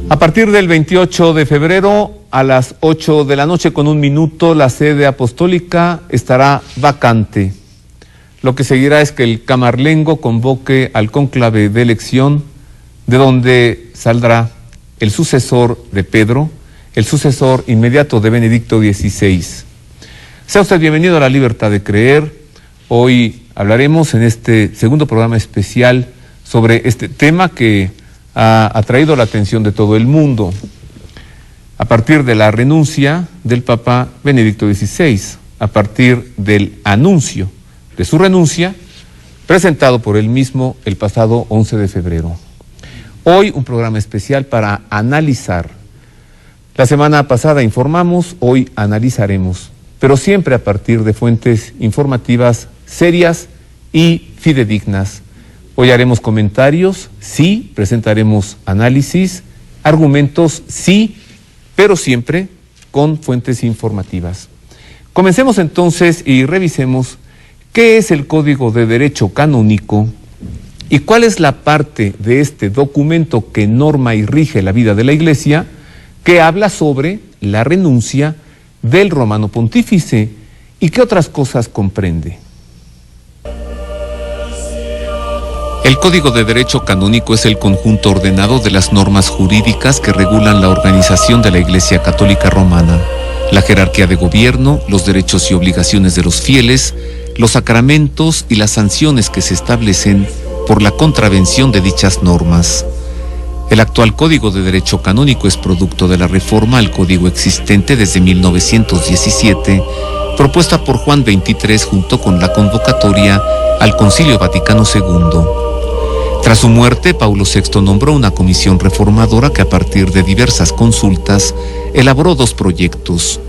A partir del 28 de febrero a las 8 de la noche con 1 minuto, la sede apostólica estará vacante. Lo que seguirá es que el camarlengo convoque al cónclave de elección, de donde saldrá el sucesor de Pedro, el sucesor inmediato de Benedicto XVI. Sea usted bienvenido a La Libertad de Creer. Hoy hablaremos en este segundo programa especial sobre este tema que ha atraído la atención de todo el mundo, a partir de la renuncia del Papa Benedicto XVI, a partir del anuncio de su renuncia, presentado por él mismo el pasado 11 de febrero. Hoy un programa especial para analizar. La semana pasada informamos, hoy analizaremos, pero siempre a partir de fuentes informativas serias y fidedignas. Hoy haremos comentarios, sí, presentaremos análisis, argumentos, sí, pero siempre con fuentes informativas. Comencemos entonces y revisemos qué es el Código de Derecho Canónico y cuál es la parte de este documento que norma y rige la vida de la Iglesia, que habla sobre la renuncia del Romano Pontífice y qué otras cosas comprende. El Código de Derecho Canónico es el conjunto ordenado de las normas jurídicas que regulan la organización de la Iglesia Católica Romana, la jerarquía de gobierno, los derechos y obligaciones de los fieles, los sacramentos y las sanciones que se establecen por la contravención de dichas normas. El actual Código de Derecho Canónico es producto de la reforma al código existente desde 1917, propuesta por Juan XXIII junto con la convocatoria al Concilio Vaticano II. Tras su muerte, Paulo VI nombró una comisión reformadora que a partir de diversas consultas elaboró 2 proyectos,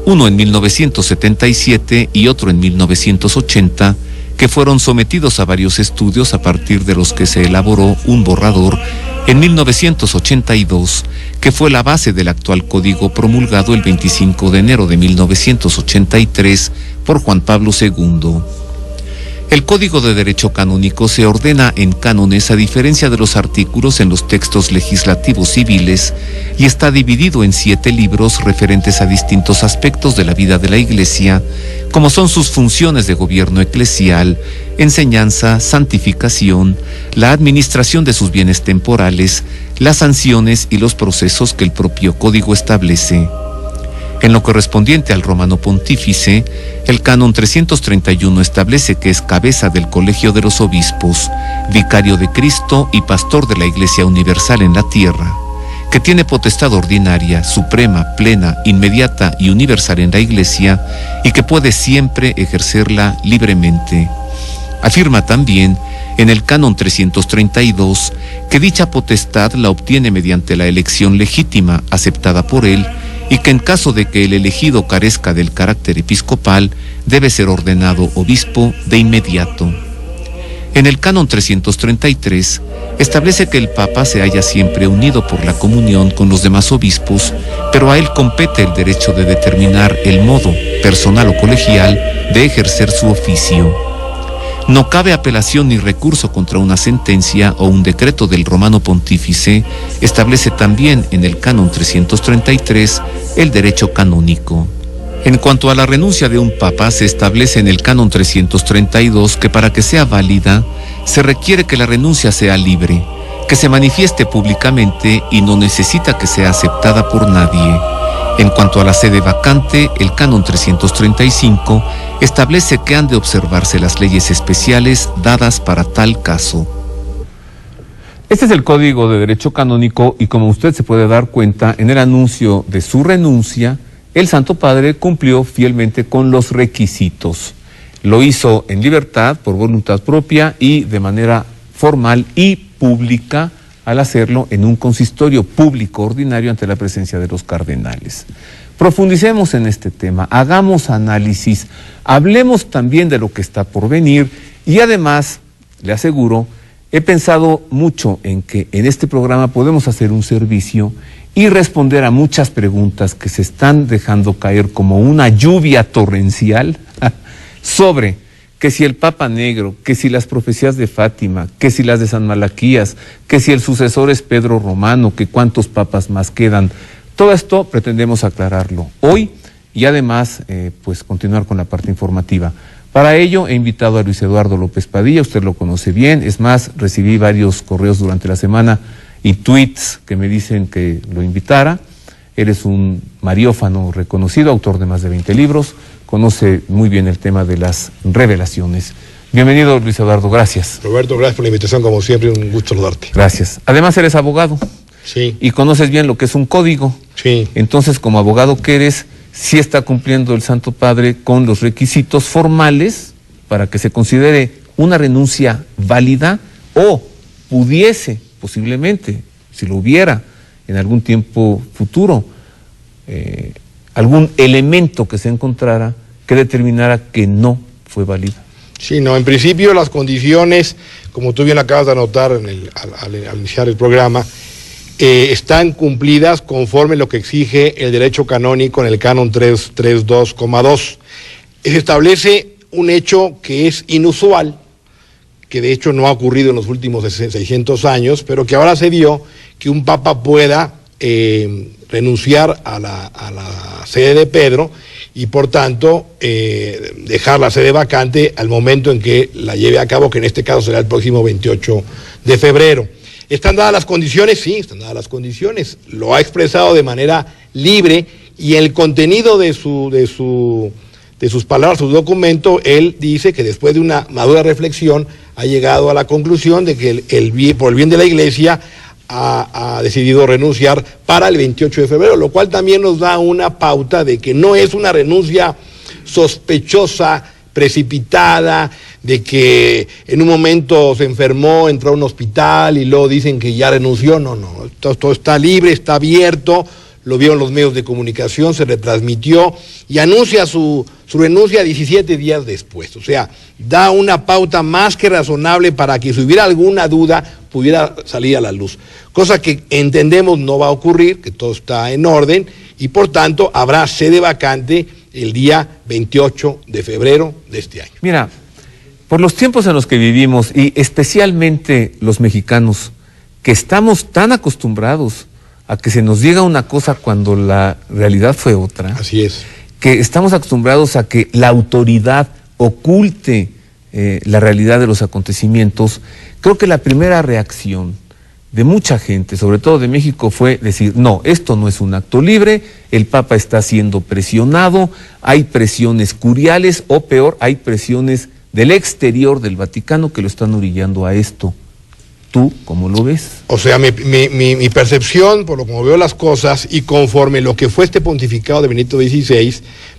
uno en 1977 y otro en 1980, que fueron sometidos a varios estudios a partir de los que se elaboró un borrador en 1982, que fue la base del actual código promulgado el 25 de enero de 1983 por Juan Pablo II. El Código de Derecho Canónico se ordena en cánones a diferencia de los artículos en los textos legislativos civiles y está dividido en 7 libros referentes a distintos aspectos de la vida de la Iglesia, como son sus funciones de gobierno eclesial, enseñanza, santificación, la administración de sus bienes temporales, las sanciones y los procesos que el propio Código establece. En lo correspondiente al Romano Pontífice, el Canon 331 establece que es cabeza del Colegio de los Obispos, vicario de Cristo y pastor de la Iglesia Universal en la tierra, que tiene potestad ordinaria, suprema, plena, inmediata y universal en la Iglesia y que puede siempre ejercerla libremente. Afirma también en el Canon 332 que dicha potestad la obtiene mediante la elección legítima aceptada por él y que en caso de que el elegido carezca del carácter episcopal, debe ser ordenado obispo de inmediato. En el Canon 333, establece que el Papa se halla siempre unido por la comunión con los demás obispos, pero a él compete el derecho de determinar el modo, personal o colegial, de ejercer su oficio. No cabe apelación ni recurso contra una sentencia o un decreto del Romano Pontífice, establece también en el Canon 333 el derecho canónico. En cuanto a la renuncia de un papa, se establece en el Canon 332 que para que sea válida, se requiere que la renuncia sea libre, que se manifieste públicamente y no necesita que sea aceptada por nadie. En cuanto a la sede vacante, el Canon 335 establece que han de observarse las leyes especiales dadas para tal caso. Este es el Código de Derecho Canónico y como usted se puede dar cuenta, en el anuncio de su renuncia, el Santo Padre cumplió fielmente con los requisitos. Lo hizo en libertad, por voluntad propia y de manera formal y pública, al hacerlo en un consistorio público ordinario ante la presencia de los cardenales. Profundicemos en este tema, hagamos análisis, hablemos también de lo que está por venir y además, le aseguro, he pensado mucho en que en este programa podemos hacer un servicio y responder a muchas preguntas que se están dejando caer como una lluvia torrencial sobre que si el Papa Negro, que si las profecías de Fátima, que si las de San Malaquías, que si el sucesor es Pedro Romano, que cuántos papas más quedan. Todo esto pretendemos aclararlo hoy y además pues continuar con la parte informativa. Para ello he invitado a Luis Eduardo López Padilla, usted lo conoce bien, es más, recibí varios correos durante la semana y tweets que me dicen que lo invitara. Eres un mariófano reconocido, autor de más de 20 libros, conoce muy bien el tema de las revelaciones. Bienvenido, Luis Eduardo, gracias. Roberto, gracias por la invitación, como siempre, un gusto saludarte. Gracias. Además eres abogado. Sí. Y conoces bien lo que es un código. Sí. Entonces, como abogado que eres, sí está cumpliendo el Santo Padre con los requisitos formales para que se considere una renuncia válida o pudiese, posiblemente, si lo hubiera en algún tiempo futuro, algún elemento que se encontrara que determinara que no fue válida. Sí, no, en principio las condiciones, como tú bien acabas de anotar al iniciar el programa, están cumplidas conforme lo que exige el derecho canónico en el canon 332,2. Se establece un hecho que es inusual, que de hecho no ha ocurrido en los últimos 600 años, pero que ahora se dio, que un papa pueda renunciar a la sede de Pedro y por tanto dejar la sede vacante al momento en que la lleve a cabo, que en este caso será el próximo 28 de febrero. ¿Están dadas las condiciones? Sí, están dadas las condiciones. Lo ha expresado de manera libre y el contenido de sus palabras, su documento, él dice que después de una madura reflexión ha llegado a la conclusión de que por el bien de la Iglesia ha decidido renunciar para el 28 de febrero, lo cual también nos da una pauta de que no es una renuncia sospechosa, precipitada, de que en un momento se enfermó, entró a un hospital y luego dicen que ya renunció. No, todo está libre, está abierto, lo vieron los medios de comunicación, se retransmitió y anuncia su renuncia 17 días después. O sea, da una pauta más que razonable para que si hubiera alguna duda pudiera salir a la luz. Cosa que entendemos no va a ocurrir, que todo está en orden y por tanto habrá sede vacante el día 28 de febrero de este año. Mira, por los tiempos en los que vivimos y especialmente los mexicanos, que estamos tan acostumbrados a que se nos diga una cosa cuando la realidad fue otra. Así es. Que estamos acostumbrados a que la autoridad oculte la realidad de los acontecimientos. Creo que la primera reacción de mucha gente, sobre todo de México, fue decir, no, esto no es un acto libre, el Papa está siendo presionado, hay presiones curiales o peor, hay presiones del exterior del Vaticano que lo están orillando a esto. ¿Tú cómo lo ves? O sea, mi percepción, por lo como veo las cosas, y conforme lo que fue este pontificado de Benedicto XVI,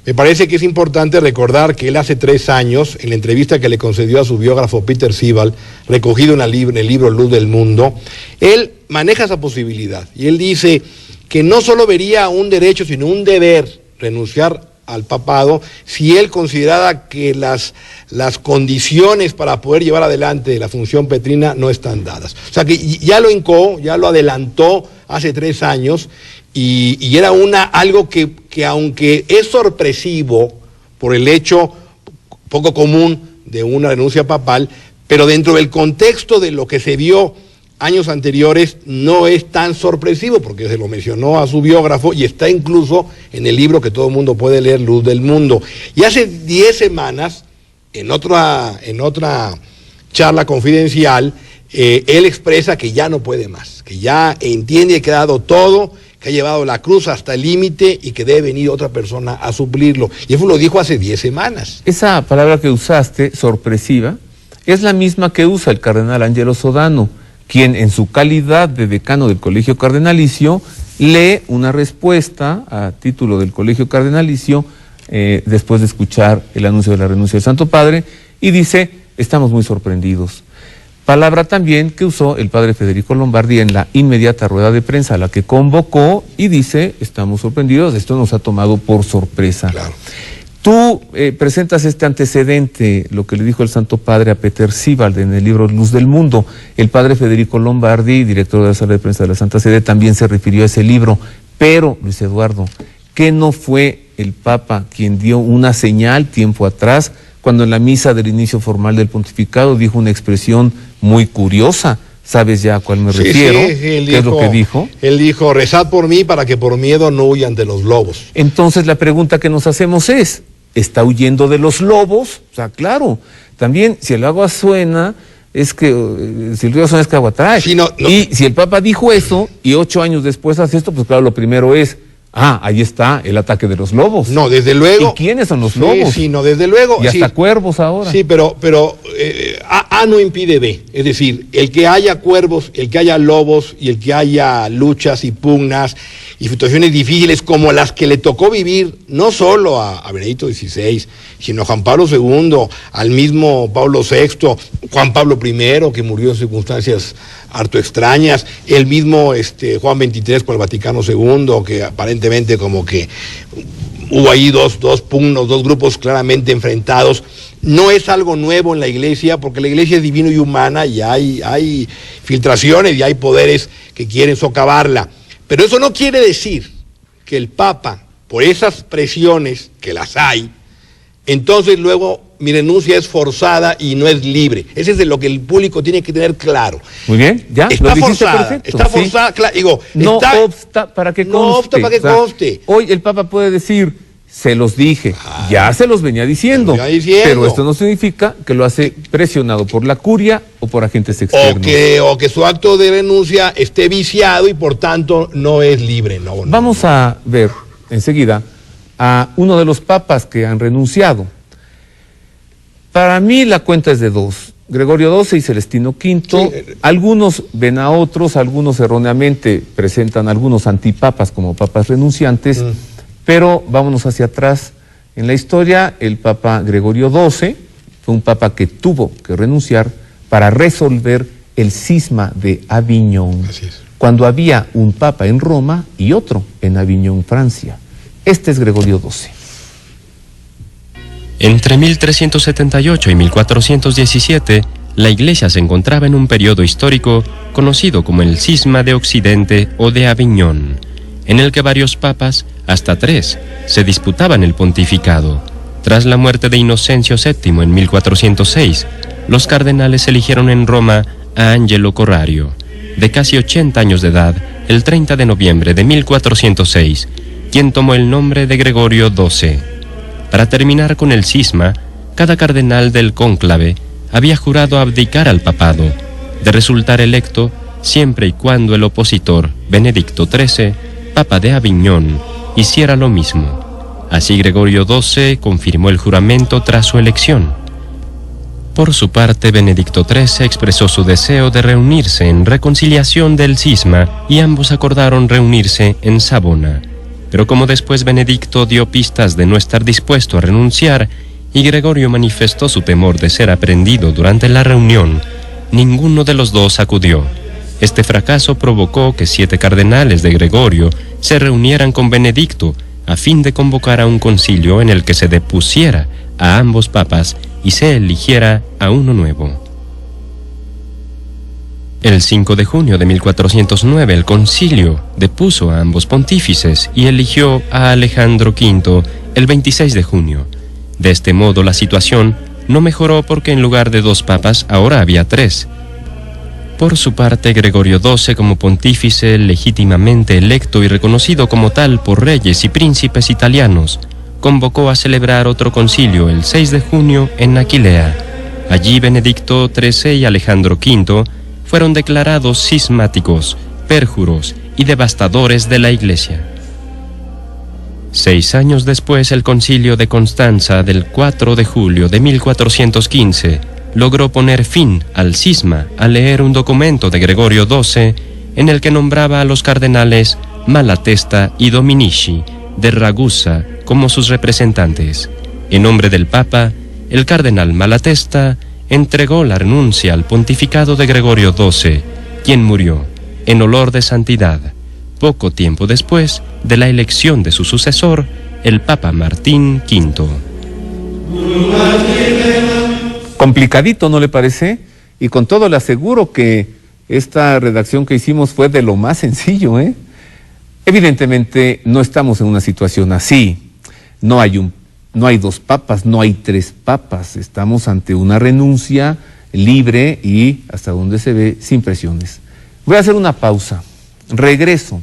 me parece que es importante recordar que él hace 3 años, en la entrevista que le concedió a su biógrafo Peter Sibal, recogido en el libro Luz del Mundo, él maneja esa posibilidad. Y él dice que no solo vería un derecho, sino un deber renunciar al papado si él considerara que las condiciones para poder llevar adelante la función petrina no están dadas. O sea que ya lo hincó, ya lo adelantó hace 3 años y era algo que aunque es sorpresivo por el hecho poco común de una renuncia papal, pero dentro del contexto de lo que se vio años anteriores no es tan sorpresivo porque se lo mencionó a su biógrafo y está incluso en el libro que todo el mundo puede leer, Luz del Mundo. Y hace 10 semanas, en otra charla confidencial, él expresa que ya no puede más, que ya entiende que ha dado todo, que ha llevado la cruz hasta el límite y que debe venir otra persona a suplirlo. Y eso lo dijo hace 10 semanas. Esa palabra que usaste, sorpresiva, es la misma que usa el cardenal Angelo Sodano, quien en su calidad de decano del Colegio Cardenalicio lee una respuesta a título del Colegio Cardenalicio después de escuchar el anuncio de la renuncia del Santo Padre y dice, estamos muy sorprendidos. Palabra también que usó el padre Federico Lombardi en la inmediata rueda de prensa a la que convocó y dice, estamos sorprendidos, esto nos ha tomado por sorpresa. Claro. Tú presentas este antecedente, lo que le dijo el Santo Padre a Peter Sibald en el libro Luz del Mundo. El padre Federico Lombardi, director de la Sala de Prensa de la Santa Sede, también se refirió a ese libro. Pero, Luis Eduardo, ¿qué no fue el Papa quien dio una señal tiempo atrás, cuando en la misa del inicio formal del pontificado dijo una expresión muy curiosa. ¿Sabes ya a cuál me refiero? Sí, él ¿Qué dijo, es lo que dijo? Él dijo, rezad por mí para que por miedo no huyan de los lobos. Entonces la pregunta que nos hacemos es, ¿está huyendo de los lobos? O sea, claro, también si el agua suena, es que, si el río suena es que agua trae. Sí, no. Y si el Papa dijo eso, y 8 años después hace esto, pues claro, lo primero es, ahí está el ataque de los lobos. No, desde luego. ¿Y quiénes son los lobos? Sí, no, desde luego. Y hasta sí, cuervos ahora. Sí, pero A no impide B. Es decir, el que haya cuervos, el que haya lobos y el que haya luchas y pugnas y situaciones difíciles como las que le tocó vivir no solo a Benedicto XVI, sino a Juan Pablo II, al mismo Pablo VI, Juan Pablo I, que murió en circunstancias harto extrañas, el mismo Juan XXIII con el Vaticano II, que aparentemente como que hubo ahí dos pugnos, dos grupos claramente enfrentados. No es algo nuevo en la Iglesia, porque la Iglesia es divino y humana y hay filtraciones y hay poderes que quieren socavarla. Pero eso no quiere decir que el Papa, por esas presiones, que las hay, entonces luego mi renuncia es forzada y no es libre. Ese es de lo que el público tiene que tener claro. Muy bien, ya, está lo dijiste forzada, perfecto. está forzada, Sí. claro, digo, No está, obsta para que conste. no obsta para que conste. Hoy el Papa puede decir, se los dije, ya se los venía diciendo, pero esto no significa que lo hace presionado por la curia o por agentes externos. O que su acto de renuncia esté viciado y por tanto no es libre. No. Vamos a ver enseguida a uno de los papas que han renunciado. Para mí la cuenta es de 2, Gregorio XII y Celestino V. Sí. Algunos ven a otros, algunos erróneamente presentan a algunos antipapas como papas renunciantes. Pero vámonos hacia atrás. En la historia, el Papa Gregorio XII fue un papa que tuvo que renunciar para resolver el cisma de Aviñón. Así es. Cuando había un papa en Roma y otro en Aviñón, Francia. Este es Gregorio XII. Entre 1378 y 1417, la Iglesia se encontraba en un periodo histórico conocido como el Cisma de Occidente o de Aviñón, en el que varios papas, hasta 3, se disputaban el pontificado. Tras la muerte de Inocencio VII en 1406, los cardenales eligieron en Roma a Angelo Corrario, de casi 80 años de edad, el 30 de noviembre de 1406, quien tomó el nombre de Gregorio XII. Para terminar con el cisma, cada cardenal del cónclave había jurado abdicar al papado, de resultar electo siempre y cuando el opositor, Benedicto XIII, Papa de Aviñón, hiciera lo mismo. Así Gregorio XII confirmó el juramento tras su elección. Por su parte, Benedicto XIII expresó su deseo de reunirse en reconciliación del cisma y ambos acordaron reunirse en Savona. Pero como después Benedicto dio pistas de no estar dispuesto a renunciar y Gregorio manifestó su temor de ser aprehendido durante la reunión, ninguno de los dos acudió. Este fracaso provocó que 7 cardenales de Gregorio se reunieran con Benedicto a fin de convocar a un concilio en el que se depusiera a ambos papas y se eligiera a uno nuevo. El 5 de junio de 1409 el concilio depuso a ambos pontífices y eligió a Alejandro V el 26 de junio. De este modo la situación no mejoró porque en lugar de 2 papas ahora había 3. Por su parte, Gregorio XII, como pontífice legítimamente electo y reconocido como tal por reyes y príncipes italianos, convocó a celebrar otro concilio el 6 de junio en Aquilea. Allí Benedicto XIII y Alejandro V fueron declarados cismáticos, pérjuros y devastadores de la Iglesia. 6 años después, el concilio de Constanza del 4 de julio de 1415 logró poner fin al cisma al leer un documento de Gregorio XII en el que nombraba a los cardenales Malatesta y Dominici de Ragusa como sus representantes. En nombre del Papa, el cardenal Malatesta entregó la renuncia al pontificado de Gregorio XII, quien murió en olor de santidad, poco tiempo después de la elección de su sucesor, el Papa Martín V. Complicadito, ¿no le parece? Y con todo le aseguro que esta redacción que hicimos fue de lo más sencillo, ¿eh? Evidentemente no estamos en una situación así. no hay dos papas, no hay tres papas. Estamos ante una renuncia libre y, hasta donde se ve, sin presiones. Voy a hacer una pausa. Regreso.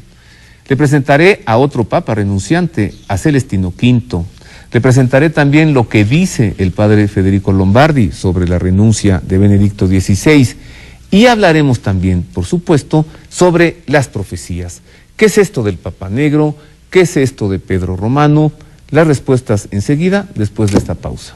Le presentaré a otro papa renunciante, a Celestino V. Le presentaré también lo que dice el padre Federico Lombardi sobre la renuncia de Benedicto XVI. Y hablaremos también, por supuesto, sobre las profecías. ¿Qué es esto del Papa Negro? ¿Qué es esto de Pedro Romano? Las respuestas enseguida, después de esta pausa.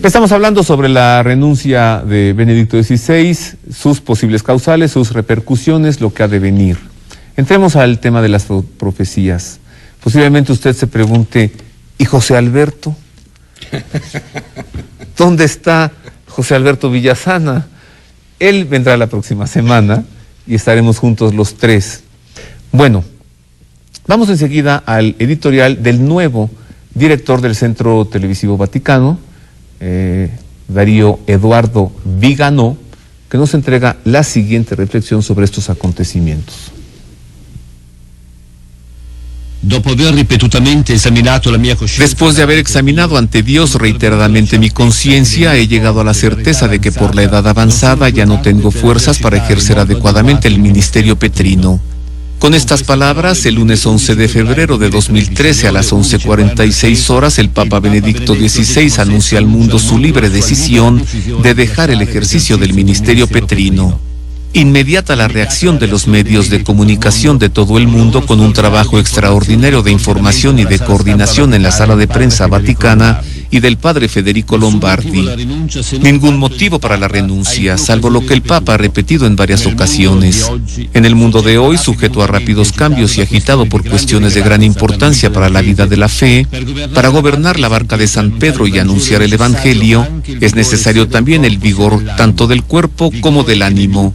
Estamos hablando sobre la renuncia de Benedicto XVI, sus posibles causales, sus repercusiones, lo que ha de venir. Entremos al tema de las profecías. Posiblemente usted se pregunte, ¿y José Alberto? ¿Dónde está José Alberto Villasana? Él vendrá la próxima semana y estaremos juntos los tres. Bueno, vamos enseguida al editorial del nuevo director del Centro Televisivo Vaticano, Darío Eduardo Viganò, que nos entrega la siguiente reflexión sobre estos acontecimientos. Después de haber examinado ante Dios reiteradamente mi conciencia, he llegado a la certeza de que por la edad avanzada ya no tengo fuerzas para ejercer adecuadamente el ministerio petrino. Con estas palabras, el lunes 11 de febrero de 2013 a las 11:46 horas, el Papa Benedicto XVI anuncia al mundo su libre decisión de dejar el ejercicio del ministerio petrino. Inmediata la reacción de los medios de comunicación de todo el mundo, con un trabajo extraordinario de información y de coordinación en la sala de prensa vaticana y del padre Federico Lombardi. Ningún motivo para la renuncia, salvo lo que el Papa ha repetido en varias ocasiones. En el mundo de hoy, sujeto a rápidos cambios y agitado por cuestiones de gran importancia para la vida de la fe, para gobernar la barca de San Pedro y anunciar el Evangelio, es necesario también el vigor tanto del cuerpo como del ánimo.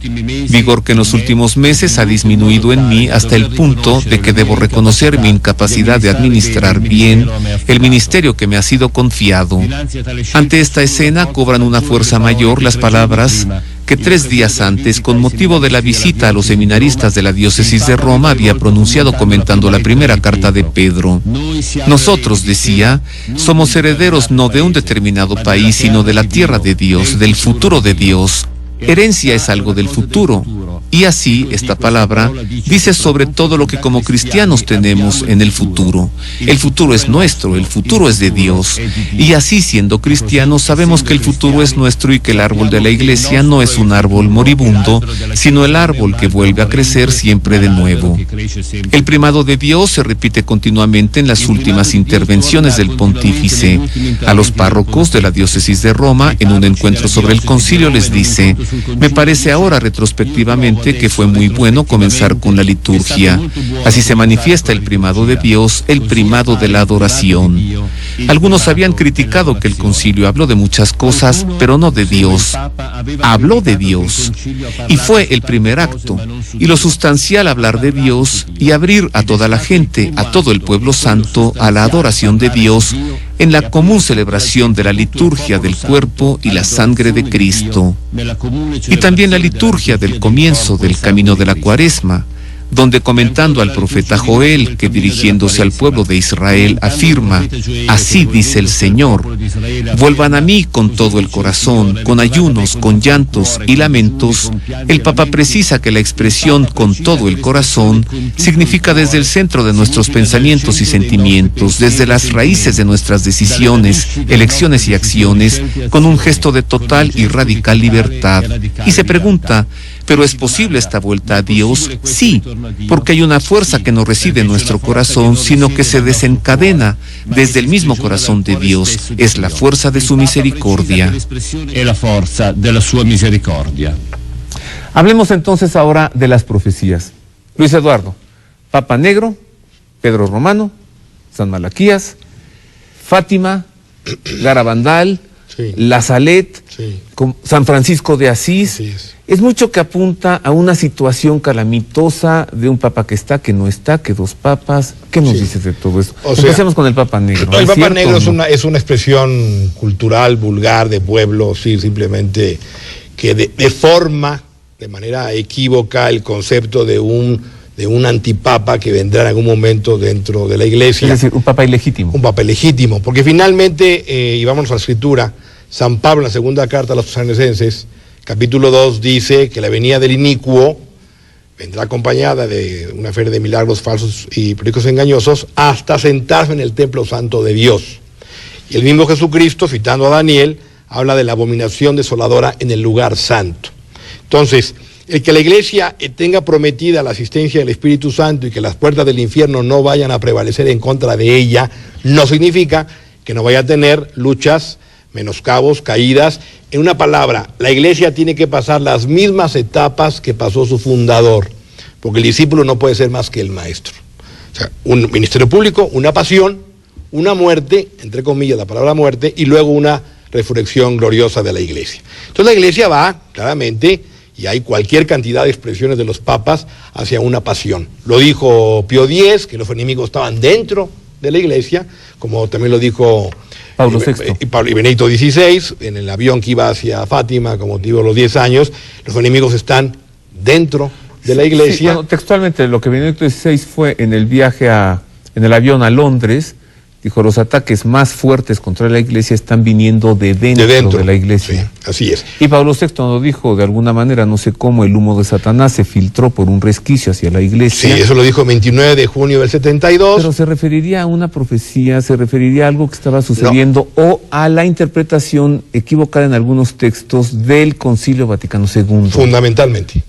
Vigor que en los últimos meses ha disminuido en mí hasta el punto de que debo reconocer mi incapacidad de administrar bien el ministerio que me ha sido confiado. Ante esta escena cobran una fuerza mayor las palabras que 3 días antes, con motivo de la visita a los seminaristas de la diócesis de Roma, había pronunciado comentando la primera carta de Pedro. Nosotros, decía, somos herederos no de un determinado país, sino de la tierra de Dios, del futuro de Dios. Herencia es algo del futuro. Y así, esta palabra dice sobre todo lo que como cristianos tenemos en el futuro. El futuro es nuestro, el futuro es de Dios. Y así, siendo cristianos, sabemos que el futuro es nuestro y que el árbol de la iglesia no es un árbol moribundo, sino el árbol que vuelve a crecer siempre de nuevo. El primado de Dios se repite continuamente en las últimas intervenciones del pontífice. A los párrocos de la diócesis de Roma, en un encuentro sobre el concilio, les dice: me parece ahora retrospectivamente que fue muy bueno comenzar con la liturgia. Así se manifiesta el primado de Dios, el primado de la adoración. Algunos habían criticado que el concilio habló de muchas cosas, pero no de Dios. Habló de Dios. Y fue el primer acto. Y lo sustancial, hablar de Dios y abrir a toda la gente, a todo el pueblo santo, a la adoración de Dios, en la común celebración de la liturgia del cuerpo y la sangre de Cristo. Y también la liturgia del comienzo del camino de la Cuaresma, donde comentando al profeta Joel, que dirigiéndose al pueblo de Israel afirma: así dice el Señor, vuelvan a mí con todo el corazón, con ayunos, con llantos y lamentos. El Papa precisa que la expresión con todo el corazón significa desde el centro de nuestros pensamientos y sentimientos, desde las raíces de nuestras decisiones, elecciones y acciones, con un gesto de total y radical libertad. Y se pregunta: ¿pero es posible esta vuelta a Dios? Sí, porque hay una fuerza que no reside en nuestro corazón, sino que se desencadena desde el mismo corazón de Dios. Es la fuerza de su misericordia. Hablemos entonces ahora de las profecías. Luis Eduardo, Papa Negro, Pedro Romano San Malaquías, Fátima, Garabandal, Sí. La Salette, Sí. San Francisco de Asís. Así es. Es mucho que apunta a una situación calamitosa de un papa que está, que no está, que dos papas. ¿Qué nos Sí. dices de todo eso? O sea, Empecemos con el Papa Negro. No, el ¿Es Papa cierto Negro o no? es una expresión cultural, vulgar, de pueblo, sí, simplemente que deforma de manera equívoca el concepto de un antipapa que vendrá en algún momento dentro de la iglesia. Es decir, un papa ilegítimo. Un papa legítimo, porque finalmente, y vámonos a la escritura, San Pablo en la segunda carta a los Tesalonicenses, capítulo 2, dice que la venida del inicuo vendrá acompañada de una feria de milagros falsos y periódicos engañosos hasta sentarse en el templo santo de Dios. Y el mismo Jesucristo, citando a Daniel, habla de la abominación desoladora en el lugar santo. Entonces, el que la iglesia tenga prometida la asistencia del Espíritu Santo y que las puertas del infierno no vayan a prevalecer en contra de ella, no significa que no vaya a tener luchas, menoscabos, caídas. En una palabra, la iglesia tiene que pasar las mismas etapas que pasó su fundador, porque el discípulo no puede ser más que el maestro. O sea, un ministerio público, una pasión, una muerte, entre comillas la palabra muerte, y luego una resurrección gloriosa de la iglesia. Entonces la iglesia va, claramente, y hay cualquier cantidad de expresiones de los papas hacia una pasión. Lo dijo Pío X, que los enemigos estaban dentro de la iglesia, como también lo dijo Pablo VI. Y Benedicto XVI, en el avión que iba hacia Fátima, como digo, los 10 años, los enemigos están dentro de la iglesia. Sí, bueno, textualmente, lo que Benedicto XVI fue en el viaje en el avión a Londres, dijo, los ataques más fuertes contra la iglesia están viniendo de dentro de la iglesia. Sí, así es. Y Pablo VI nos dijo, de alguna manera, no sé cómo, el humo de Satanás se filtró por un resquicio hacia la iglesia. Sí, eso lo dijo el 29 de junio del 72. Pero se referiría a una profecía, se referiría a algo que estaba sucediendo o a la interpretación equivocada en algunos textos del Concilio Vaticano II. Fundamentalmente.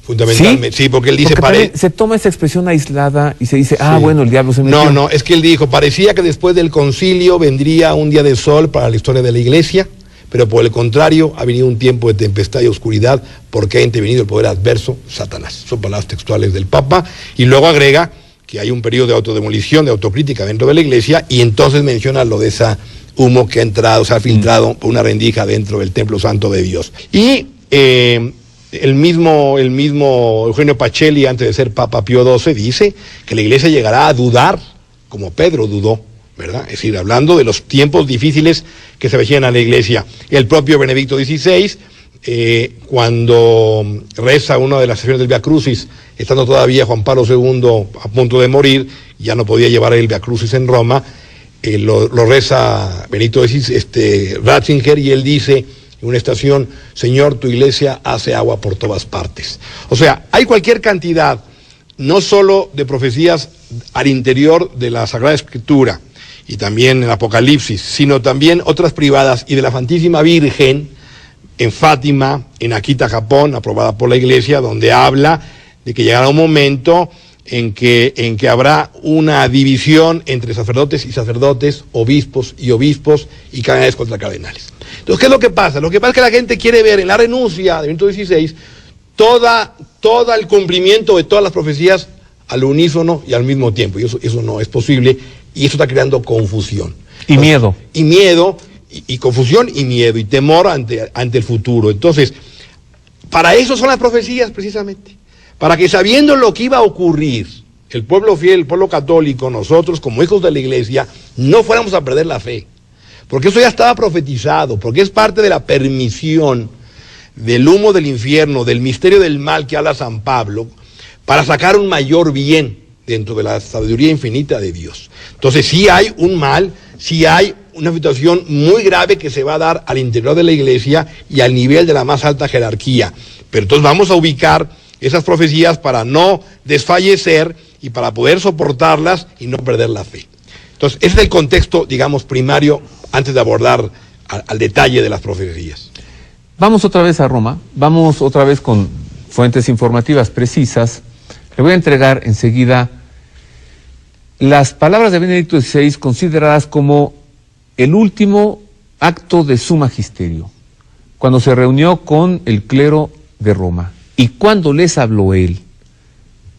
Sí, porque él dice... Se toma esa expresión aislada y se dice, Sí. bueno, el diablo se metió. No, es que él dijo, parecía que después del concilio vendría un día de sol para la historia de la iglesia, pero por el contrario ha venido un tiempo de tempestad y oscuridad porque ha intervenido el poder adverso, Satanás. Son palabras textuales del Papa, y luego agrega que hay un periodo de autodemolición, de autocrítica dentro de la iglesia, y entonces menciona lo de esa humo que ha entrado, se ha filtrado por una rendija dentro del templo santo de Dios. Y el mismo Eugenio Pacelli, antes de ser Papa Pío XII, dice que la iglesia llegará a dudar, como Pedro dudó, ¿verdad? Es decir, hablando de los tiempos difíciles que se veían a la iglesia. El propio Benedicto XVI, cuando reza una de las sesiones del Via Crucis, estando todavía Juan Pablo II a punto de morir, ya no podía llevar el Via Crucis en Roma, lo reza Benedicto XVI, Ratzinger, y él dice en una estación, Señor, tu iglesia hace agua por todas partes. O sea, hay cualquier cantidad, no solo de profecías al interior de la Sagrada Escritura, y también en Apocalipsis, sino también otras privadas, y de la Santísima Virgen en Fátima, en Akita, Japón, aprobada por la Iglesia, donde habla de que llegará un momento en que habrá una división entre sacerdotes y sacerdotes, obispos y obispos, y cardenales contra cardenales. Entonces, ¿qué es lo que pasa? Lo que pasa es que la gente quiere ver en la renuncia de Benedicto XVI todo el cumplimiento de todas las profecías al unísono y al mismo tiempo, y eso no es posible, y eso está creando confusión. Y miedo. Y miedo, y confusión y miedo, y temor ante el futuro. Entonces, para eso son las profecías precisamente, para que sabiendo lo que iba a ocurrir, el pueblo fiel, el pueblo católico, nosotros como hijos de la iglesia, no fuéramos a perder la fe, porque eso ya estaba profetizado, porque es parte de la permisión del humo del infierno, del misterio del mal que habla San Pablo, para sacar un mayor bien dentro de la sabiduría infinita de Dios. Entonces sí hay un mal, sí hay una situación muy grave que se va a dar al interior de la iglesia y al nivel de la más alta jerarquía. Pero entonces vamos a ubicar esas profecías para no desfallecer y para poder soportarlas y no perder la fe. Entonces ese es el contexto, digamos, primario antes de abordar al detalle de las profecías. Vamos otra vez a Roma, vamos otra vez con fuentes informativas precisas. Le voy a entregar enseguida las palabras de Benedicto XVI consideradas como el último acto de su magisterio, cuando se reunió con el clero de Roma y cuando les habló él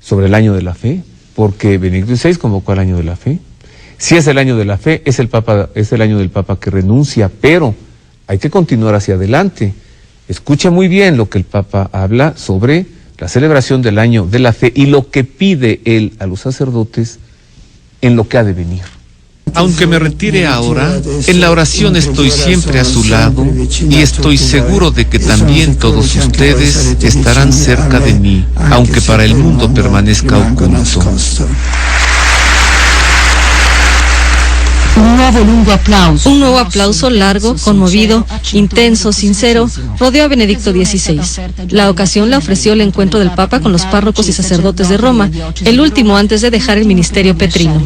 sobre el año de la fe, porque Benedicto XVI convocó al año de la fe, Si es el año de la fe, es el año del Papa que renuncia, pero hay que continuar hacia adelante. Escucha muy bien lo que el Papa habla sobre la celebración del año de la fe y lo que pide él a los sacerdotes en lo que ha de venir. Aunque me retire ahora, en la oración estoy siempre a su lado y estoy seguro de que también todos ustedes estarán cerca de mí, aunque para el mundo permanezca oculto. Un nuevo aplauso largo, conmovido, intenso, sincero, rodeó a Benedicto XVI. La ocasión la ofreció el encuentro del Papa con los párrocos y sacerdotes de Roma, el último antes de dejar el ministerio petrino.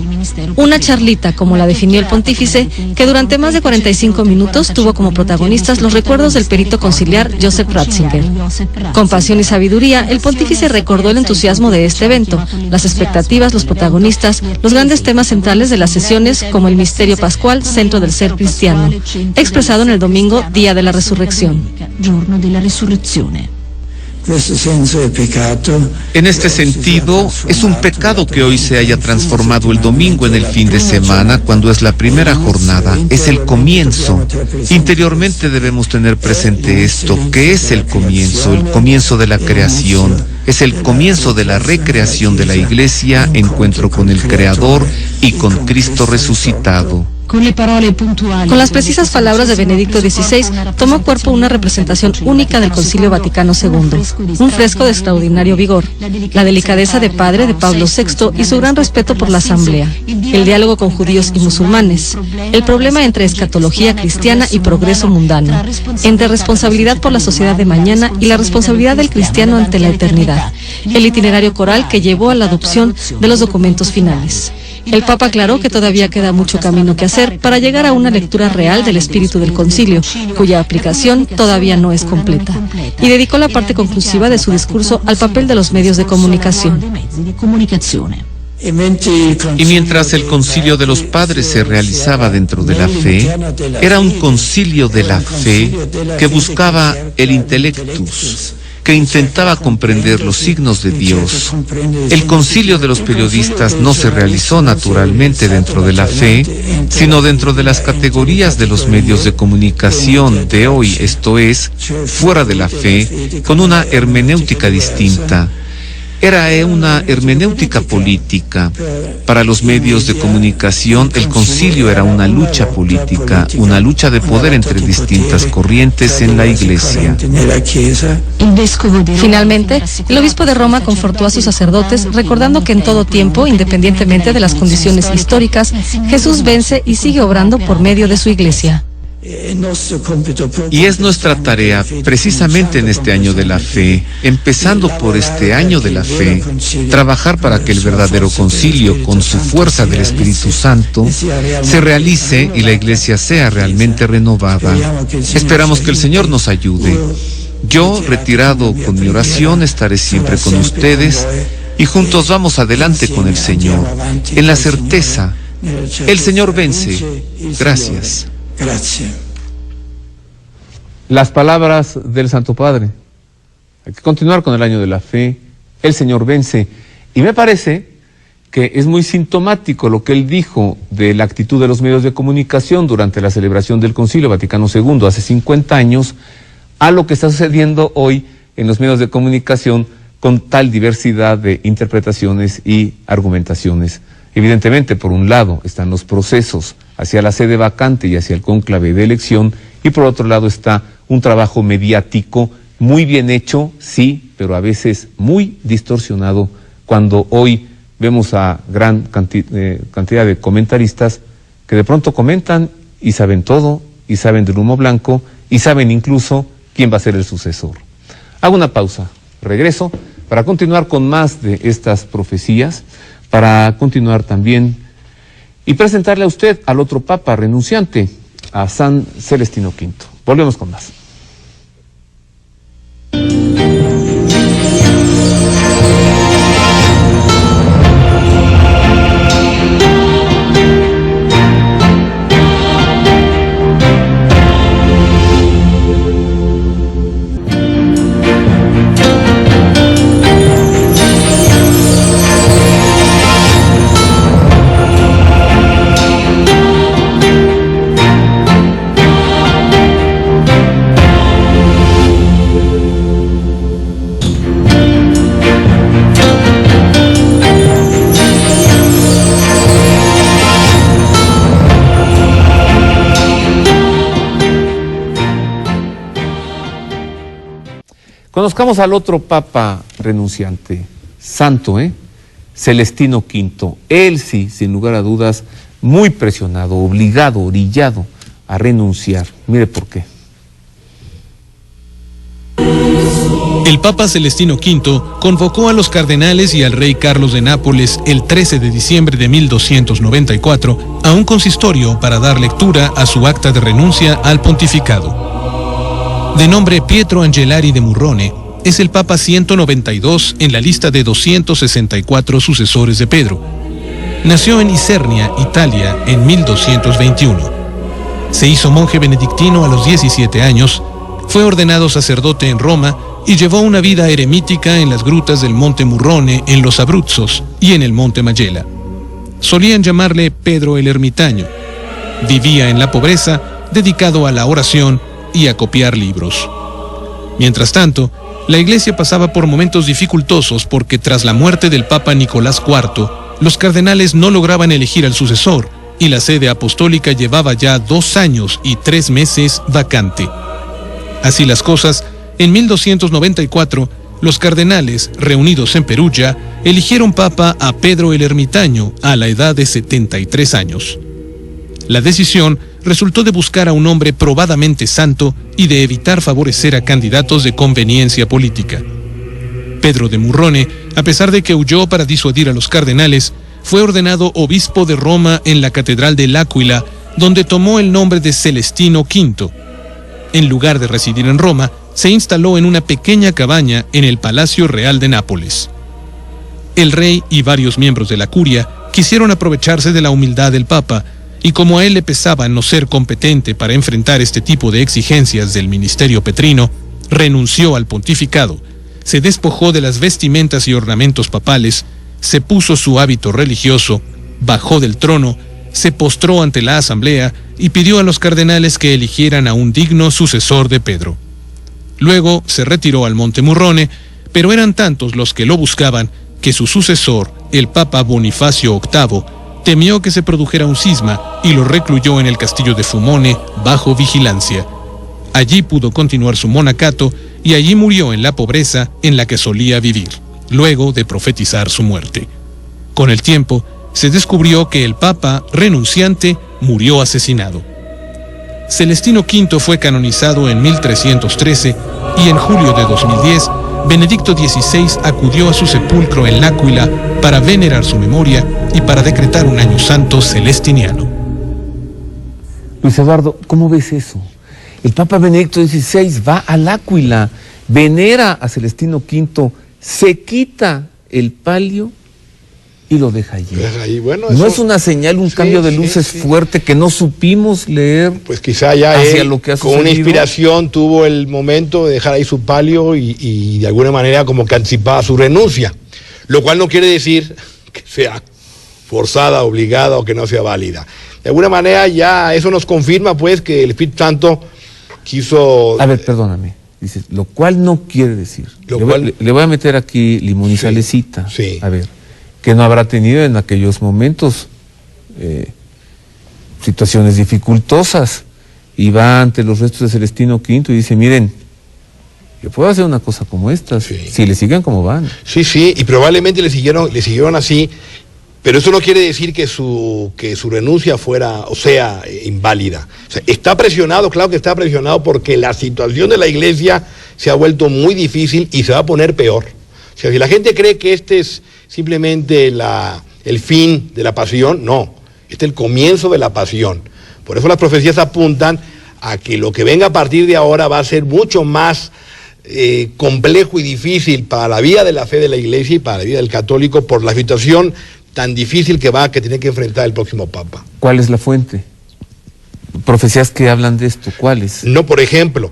Una charlita, como la definió el pontífice, que durante más de 45 minutos tuvo como protagonistas los recuerdos del perito conciliar Joseph Ratzinger. Con pasión y sabiduría, el pontífice recordó el entusiasmo de este evento, las expectativas, los protagonistas, los grandes temas centrales de las sesiones, como el misterio pascual, centro del ser cristiano, expresado en el domingo, día de la resurrección. En este sentido, es un pecado que hoy se haya transformado el domingo en el fin de semana, cuando es la primera jornada, es el comienzo. Interiormente debemos tener presente esto, que es el comienzo de la creación, es el comienzo de la recreación de la Iglesia, encuentro con el Creador y con Cristo resucitado. Con las precisas palabras de Benedicto XVI, tomó cuerpo una representación única del Concilio Vaticano II, un fresco de extraordinario vigor, la delicadeza de padre de Pablo VI y su gran respeto por la Asamblea, el diálogo con judíos y musulmanes, el problema entre escatología cristiana y progreso mundano, entre responsabilidad por la sociedad de mañana y la responsabilidad del cristiano ante la eternidad, el itinerario coral que llevó a la adopción de los documentos finales. El Papa aclaró que todavía queda mucho camino que hacer para llegar a una lectura real del espíritu del concilio, cuya aplicación todavía no es completa, y dedicó la parte conclusiva de su discurso al papel de los medios de comunicación. Y mientras el concilio de los padres se realizaba dentro de la fe, era un concilio de la fe que buscaba el intellectus, que intentaba comprender los signos de Dios. El concilio de los periodistas no se realizó naturalmente dentro de la fe, sino dentro de las categorías de los medios de comunicación de hoy, esto es, fuera de la fe, con una hermenéutica distinta. Era una hermenéutica política. Para los medios de comunicación, el concilio era una lucha política, una lucha de poder entre distintas corrientes en la Iglesia. Finalmente, el obispo de Roma confortó a sus sacerdotes, recordando que en todo tiempo, independientemente de las condiciones históricas, Jesús vence y sigue obrando por medio de su Iglesia. Y es nuestra tarea, precisamente en este año de la fe, empezando por este año de la fe, trabajar para que el verdadero concilio, con su fuerza del Espíritu Santo, se realice y la Iglesia sea realmente renovada. Esperamos que el Señor nos ayude. Yo, retirado con mi oración, estaré siempre con ustedes y juntos vamos adelante con el Señor, en la certeza, el Señor vence. Gracias. Las palabras del Santo Padre. Hay que continuar con el año de la fe. El Señor vence. Y me parece que es muy sintomático lo que él dijo de la actitud de los medios de comunicación durante la celebración del Concilio Vaticano II hace 50 años, a lo que está sucediendo hoy en los medios de comunicación con tal diversidad de interpretaciones y argumentaciones. Evidentemente, por un lado, están los procesos hacia la sede vacante y hacia el cónclave de elección, y por otro lado está un trabajo mediático muy bien hecho, sí, pero a veces muy distorsionado, cuando hoy vemos a gran cantidad de comentaristas que de pronto comentan y saben todo, y saben del humo blanco, y saben incluso quién va a ser el sucesor. Hago una pausa, regreso para continuar con más de estas profecías, para continuar también y presentarle a usted al otro Papa renunciante, a San Celestino V. Volvemos con más. Conozcamos al otro papa renunciante, santo, Celestino V. Él sí, sin lugar a dudas, muy presionado, obligado, orillado a renunciar. Mire por qué. El Papa Celestino V convocó a los cardenales y al rey Carlos de Nápoles el 13 de diciembre de 1294 a un consistorio para dar lectura a su acta de renuncia al pontificado. De nombre Pietro Angelari de Murrone, es el Papa 192 en la lista de 264 sucesores de Pedro. Nació en Isernia, Italia, en 1221. Se hizo monje benedictino a los 17 años, fue ordenado sacerdote en Roma y llevó una vida eremítica en las grutas del Monte Murrone, en los Abruzzos y en el Monte Magella. Solían llamarle Pedro el Ermitaño. Vivía en la pobreza, dedicado a la oración y a copiar libros. Mientras tanto, la Iglesia pasaba por momentos dificultosos porque tras la muerte del Papa Nicolás IV, los cardenales no lograban elegir al sucesor y la sede apostólica llevaba ya 2 años y 3 meses vacante. Así las cosas, en 1294, los cardenales, reunidos en Perugia, eligieron papa a Pedro el Ermitaño a la edad de 73 años. La decisión resultó de buscar a un hombre probadamente santo y de evitar favorecer a candidatos de conveniencia política. Pedro de Murrone, a pesar de que huyó para disuadir a los cardenales, fue ordenado obispo de Roma en la Catedral de L'Aquila, donde tomó el nombre de Celestino V. En lugar de residir en Roma, se instaló en una pequeña cabaña en el Palacio Real de Nápoles. El rey y varios miembros de la curia quisieron aprovecharse de la humildad del Papa, y como a él le pesaba no ser competente para enfrentar este tipo de exigencias del ministerio petrino, renunció al pontificado, se despojó de las vestimentas y ornamentos papales, se puso su hábito religioso, bajó del trono, se postró ante la asamblea y pidió a los cardenales que eligieran a un digno sucesor de Pedro. Luego se retiró al Monte Murrone, pero eran tantos los que lo buscaban que su sucesor, el Papa Bonifacio VIII, temió que se produjera un cisma y lo recluyó en el castillo de Fumone bajo vigilancia. Allí pudo continuar su monacato y allí murió en la pobreza en la que solía vivir, luego de profetizar su muerte. Con el tiempo, se descubrió que el Papa renunciante murió asesinado. Celestino V fue canonizado en 1313 y en julio de 2010, Benedicto XVI acudió a su sepulcro en L'Aquila para venerar su memoria y para decretar un año santo celestiniano. Luis Eduardo, ¿cómo ves eso? El Papa Benedicto XVI va a L'Aquila, venera a Celestino V, se quita el palio y lo deja allí. Bueno, ¿no es una señal, un cambio de luces fuerte que no supimos leer? Pues quizá ya él, lo que ha con una inspiración, tuvo el momento de dejar ahí su palio y de alguna manera como que anticipaba su renuncia, lo cual no quiere decir que sea forzada, obligada o que no sea válida. De alguna manera ya eso nos confirma pues que el Espíritu Santo quiso... A ver, perdóname. Dices, lo cual no quiere decir. Le voy a meter aquí limón y salecita. Sí. A ver, que no habrá tenido en aquellos momentos situaciones dificultosas y va ante los restos de Celestino V y dice, miren, yo puedo hacer una cosa como esta, si le siguen como van. Sí, y probablemente le siguieron así, pero eso no quiere decir que su renuncia fuera o sea inválida. O sea, está presionado, claro que está presionado porque la situación de la Iglesia se ha vuelto muy difícil y se va a poner peor. O sea, si la gente cree que este es simplemente el fin de la pasión, no, este es el comienzo de la pasión. Por eso las profecías apuntan a que lo que venga a partir de ahora va a ser mucho más complejo y difícil para la vida de la fe de la Iglesia y para la vida del católico por la situación tan difícil que tiene que enfrentar el próximo Papa. ¿Cuál es la fuente? Profecías que hablan de esto, ¿cuáles? No, por ejemplo,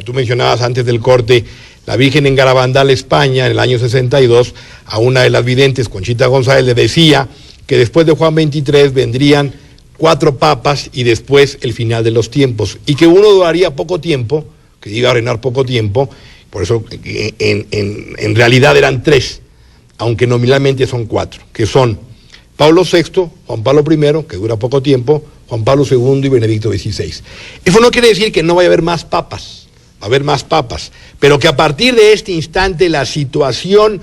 tú mencionabas antes del corte, la Virgen en Garabandal, España, en el año 62, a una de las videntes, Conchita González, le decía que después de Juan 23 vendrían 4 papas y después el final de los tiempos, y que uno duraría poco tiempo, que iba a reinar poco tiempo, por eso en realidad eran 3, aunque nominalmente son 4, que son Pablo VI, Juan Pablo I, que dura poco tiempo, Juan Pablo II y Benedicto XVI. Eso no quiere decir que no vaya a haber más papas, va a haber más papas, pero que a partir de este instante la situación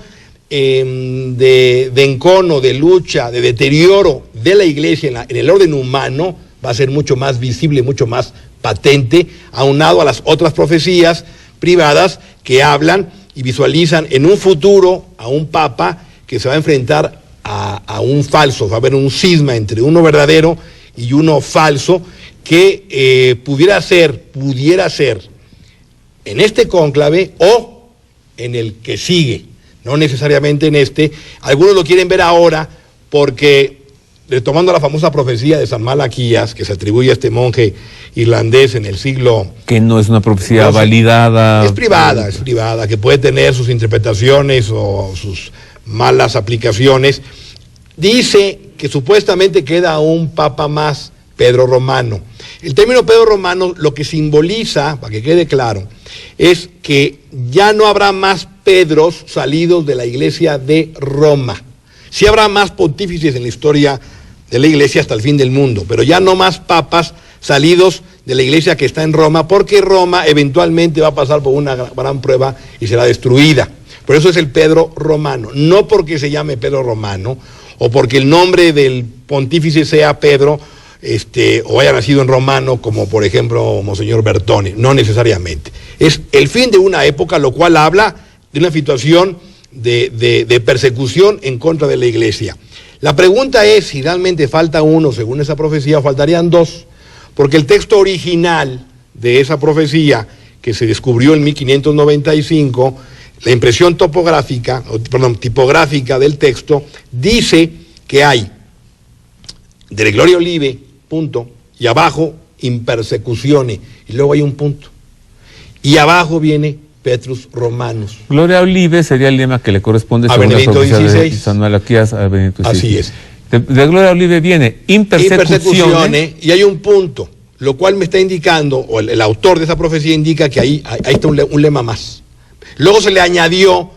de encono, de lucha, de deterioro de la iglesia en el orden humano va a ser mucho más visible, mucho más patente, aunado a las otras profecías privadas que hablan y visualizan en un futuro a un papa que se va a enfrentar a un falso, va a haber un cisma entre uno verdadero y uno falso que pudiera ser en este cónclave o en el que sigue, no necesariamente en este. Algunos lo quieren ver ahora porque, retomando la famosa profecía de San Malaquías, que se atribuye a este monje irlandés en el siglo... Que no es una profecía validada. Es privada, que puede tener sus interpretaciones o sus malas aplicaciones. Dice que supuestamente queda un papa más, Pedro Romano. El término Pedro Romano lo que simboliza, para que quede claro, es que ya no habrá más Pedros salidos de la iglesia de Roma. Sí habrá más pontífices en la historia de la iglesia hasta el fin del mundo, pero ya no más papas salidos de la iglesia que está en Roma, porque Roma eventualmente va a pasar por una gran prueba y será destruida. Por eso es el Pedro Romano, no porque se llame Pedro Romano, o porque el nombre del pontífice sea Pedro, o haya nacido en romano, como por ejemplo Monseñor Bertone, no necesariamente. Es el fin de una época, lo cual habla de una situación de persecución en contra de la iglesia. La pregunta es si realmente falta uno, según esa profecía, o faltarían dos, porque el texto original de esa profecía, que se descubrió en 1595, la impresión tipográfica del texto, dice que hay de Gloria Olive, punto, y abajo, in persecutione, y luego hay un punto. Y abajo viene Petrus Romanus. Gloria Olive sería el lema que le corresponde a según Benedicto la profecía XVI. de San Malaquías a Benedicto XVI. Así es. De Gloria Olive viene in persecutione, y hay un punto, lo cual me está indicando, o el autor de esa profecía indica que ahí está un lema más. Luego se le añadió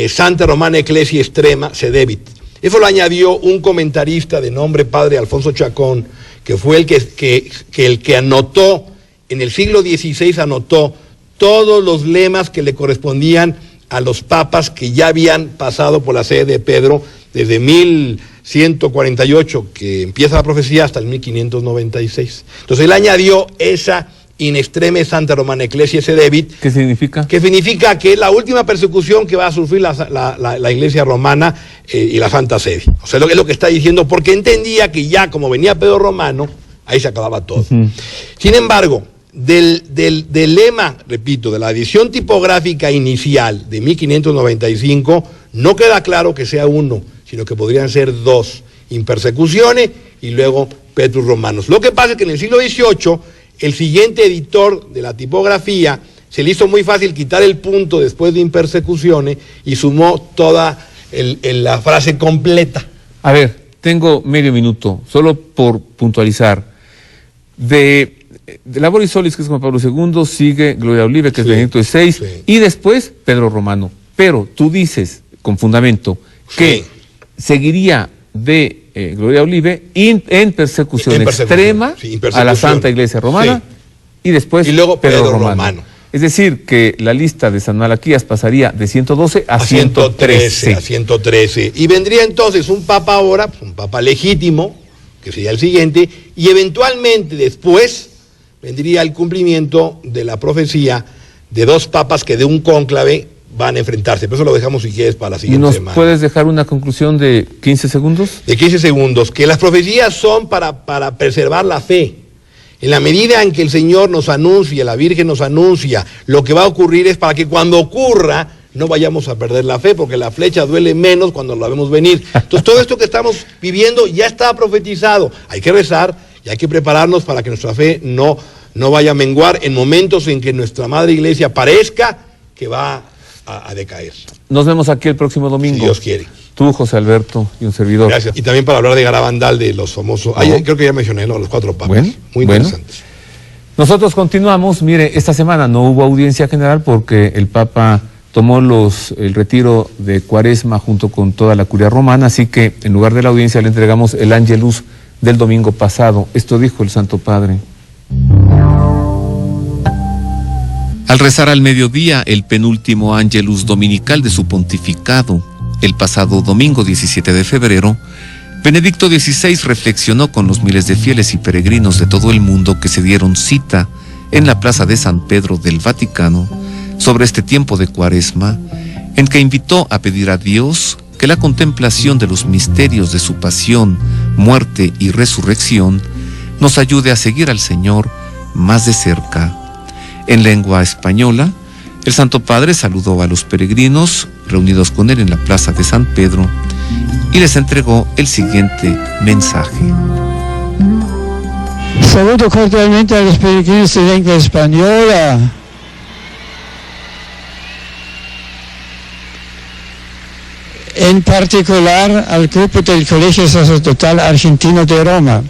Santa Romana Ecclesia Extrema Sedevit. Eso lo añadió un comentarista de nombre Padre Alfonso Chacón, que fue el que anotó, en el siglo XVI anotó todos los lemas que le correspondían a los papas que ya habían pasado por la sede de Pedro desde 1148, que empieza la profecía, hasta el 1596. Entonces él añadió esa in extreme Santa Romana Ecclesia Sedevit. ¿Qué significa? Que significa que es la última persecución que va a sufrir la iglesia romana y la Santa Sede. O sea, es lo que está diciendo, porque entendía que ya como venía Pedro Romano, ahí se acababa todo. Sin embargo, del lema, repito, de la edición tipográfica inicial de 1595, no queda claro que sea uno, sino que podrían ser dos, in persecutione y luego Petrus Romanus. Lo que pasa es que en el siglo XVIII, el siguiente editor de la tipografía se le hizo muy fácil quitar el punto después de in persecutione y sumó toda la frase completa. A ver, tengo medio minuto, solo por puntualizar. De Laboris Solis, que es Juan Pablo II, sigue Gloria Olive, que es Benedicto XVI, y después Pedro Romano. Pero tú dices, con fundamento, que seguiría de Gloria Olive en persecución extrema a la Santa Iglesia Romana, y después luego Pedro Romano. Es decir, que la lista de San Malaquías pasaría de 112 a 113. A 113. Y vendría entonces un papa ahora, un papa legítimo, que sería el siguiente, y eventualmente después vendría el cumplimiento de la profecía de dos papas que de un cónclave van a enfrentarse. Pero eso lo dejamos, si quieres, para la siguiente semana. ¿Nos puedes dejar una conclusión de 15 segundos? De 15 segundos, que las profecías son para preservar la fe. En la medida en que el Señor nos anuncia, la Virgen nos anuncia, lo que va a ocurrir es para que cuando ocurra no vayamos a perder la fe, porque la flecha duele menos cuando la vemos venir. Entonces todo esto que estamos viviendo ya está profetizado. Hay que rezar y hay que prepararnos para que nuestra fe no vaya a menguar en momentos en que nuestra Madre Iglesia parezca que va a decaer. Nos vemos aquí el próximo domingo. Si Dios quiere. Tú, José Alberto, y un servidor. Gracias. Y también para hablar de Garabandal, de los famosos... creo que ya mencioné, los cuatro papas. Bueno, muy interesantes. Nosotros continuamos. Mire, esta semana no hubo audiencia general porque el Papa tomó el retiro de Cuaresma junto con toda la curia romana, así que en lugar de la audiencia le entregamos el Ángelus del domingo pasado. Esto dijo el Santo Padre. Al rezar al mediodía el penúltimo Ángelus dominical de su pontificado, el pasado domingo 17 de febrero, Benedicto XVI reflexionó con los miles de fieles y peregrinos de todo el mundo que se dieron cita en la Plaza de San Pedro del Vaticano sobre este tiempo de Cuaresma, en que invitó a pedir a Dios que la contemplación de los misterios de su pasión, muerte y resurrección nos ayude a seguir al Señor más de cerca. En lengua española, el Santo Padre saludó a los peregrinos reunidos con él en la Plaza de San Pedro y les entregó el siguiente mensaje. Saludo cordialmente a los peregrinos de lengua española. En particular al grupo del Colegio Sacerdotal Argentino de Roma.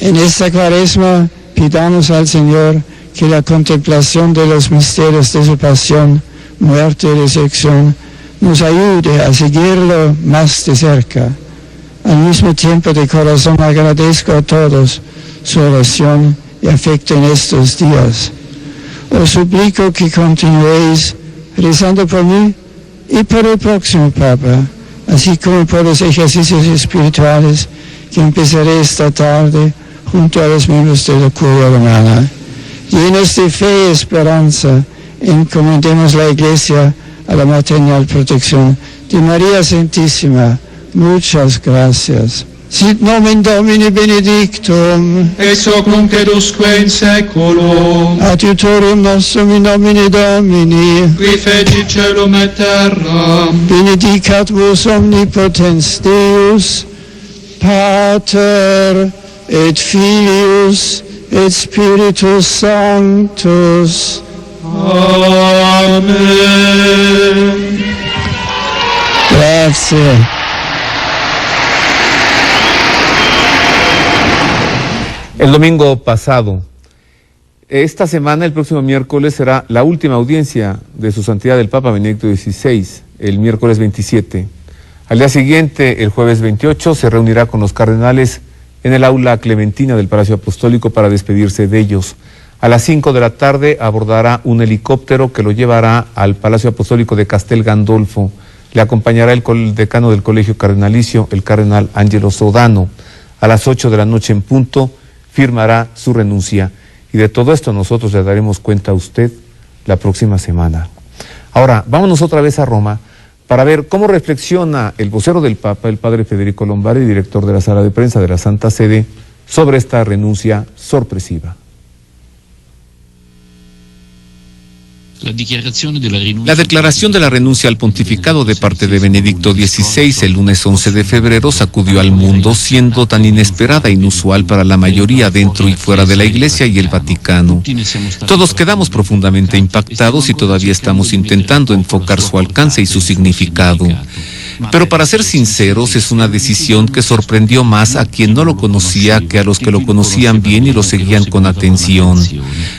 En esta Cuaresma pidamos al Señor que la contemplación de los misterios de su pasión, muerte y resurrección nos ayude a seguirlo más de cerca. Al mismo tiempo, de corazón agradezco a todos su oración y afecto en estos días. Os suplico que continuéis rezando por mí y por el próximo Papa, así como por los ejercicios espirituales que empezaré esta tarde junto a los miembros de la Curia Romana. Llenos de fe y esperanza, encomendemos la Iglesia a la maternal protección de María Santísima. Muchas gracias. Sit nomen Domini benedictum, ex hoc nunc edusque in saeculum, adiutorium nostrum in nomine Domini, qui fecit caelum et terram, benedicat vos omnipotens Deus, Pater et Filius et Spiritus Sanctus. Amen. Grazie. El domingo pasado, esta semana, el próximo miércoles, será la última audiencia de su santidad el Papa Benedicto XVI, el miércoles 27. Al día siguiente, el jueves 28, se reunirá con los cardenales en el aula clementina del Palacio Apostólico para despedirse de ellos. A las 5 de la tarde abordará un helicóptero que lo llevará al Palacio Apostólico de Castel Gandolfo. Le acompañará el decano del Colegio Cardenalicio, el cardenal Angelo Sodano. A las 8 de la noche en punto firmará su renuncia. Y de todo esto nosotros le daremos cuenta a usted la próxima semana. Ahora, vámonos otra vez a Roma para ver cómo reflexiona el vocero del Papa, el padre Federico Lombardi, director de la Sala de Prensa de la Santa Sede, sobre esta renuncia sorpresiva. La declaración de la renuncia al pontificado de parte de Benedicto XVI el lunes 11 de febrero sacudió al mundo, siendo tan inesperada e inusual para la mayoría dentro y fuera de la Iglesia y el Vaticano. Todos quedamos profundamente impactados y todavía estamos intentando enfocar su alcance y su significado. Pero para ser sinceros, es una decisión que sorprendió más a quien no lo conocía que a los que lo conocían bien y lo seguían con atención.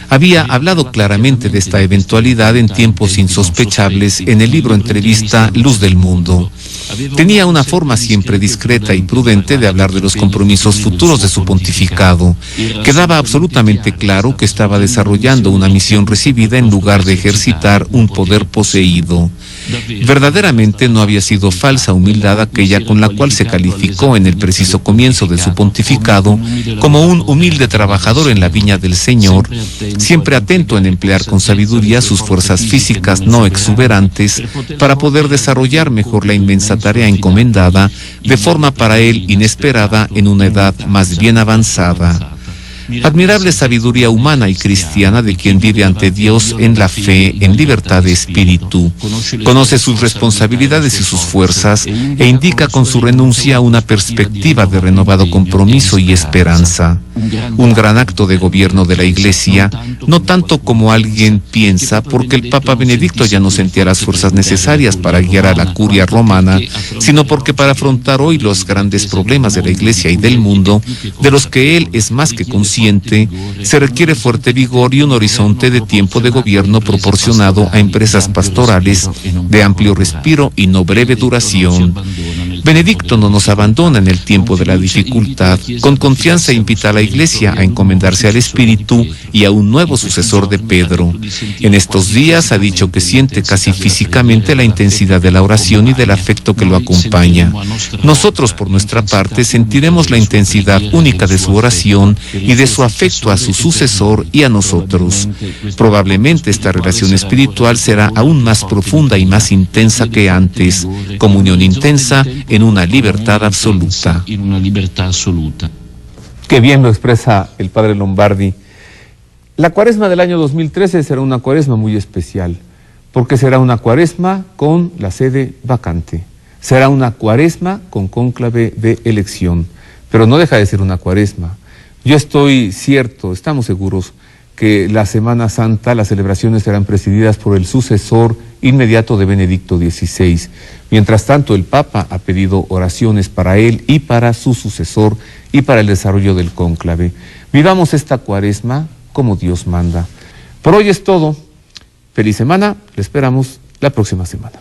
Había hablado claramente de esta eventualidad en tiempos insospechables en el libro entrevista Luz del Mundo. Tenía una forma siempre discreta y prudente de hablar de los compromisos futuros de su pontificado. Quedaba absolutamente claro que estaba desarrollando una misión recibida en lugar de ejercitar un poder poseído. Verdaderamente no había sido falsa humildad aquella con la cual se calificó en el preciso comienzo de su pontificado como un humilde trabajador en la viña del Señor, siempre atento en emplear con sabiduría sus fuerzas físicas no exuberantes para poder desarrollar mejor la inmensa tarea encomendada, de forma para él inesperada en una edad más bien avanzada. Admirable sabiduría humana y cristiana de quien vive ante Dios en la fe, en libertad de espíritu. Conoce sus responsabilidades y sus fuerzas e indica con su renuncia una perspectiva de renovado compromiso y esperanza. Un gran acto de gobierno de la Iglesia, no tanto como alguien piensa, porque el Papa Benedicto ya no sentía las fuerzas necesarias para guiar a la Curia Romana, sino porque para afrontar hoy los grandes problemas de la Iglesia y del mundo, de los que él es más que consciente, se requiere fuerte vigor y un horizonte de tiempo de gobierno proporcionado a empresas pastorales de amplio respiro y no breve duración. Benedicto no nos abandona en el tiempo de la dificultad. Con confianza invita a la Iglesia a encomendarse al Espíritu y a un nuevo sucesor de Pedro. En estos días ha dicho que siente casi físicamente la intensidad de la oración y del afecto que lo acompaña. Nosotros, por nuestra parte, sentiremos la intensidad única de su oración y de su afecto a su sucesor y a nosotros. Probablemente esta relación espiritual será aún más profunda y más intensa que antes, comunión intensa en una libertad absoluta. Qué bien lo expresa el padre Lombardi. La cuaresma del año 2013 será una cuaresma muy especial, porque será una cuaresma con la sede vacante. Será una cuaresma con cónclave de elección, pero no deja de ser una cuaresma. Yo estoy cierto, estamos seguros, que la Semana Santa, las celebraciones serán presididas por el sucesor inmediato de Benedicto XVI. Mientras tanto, el Papa ha pedido oraciones para él y para su sucesor y para el desarrollo del cónclave. Vivamos esta cuaresma como Dios manda. Por hoy es todo. Feliz semana, le esperamos la próxima semana.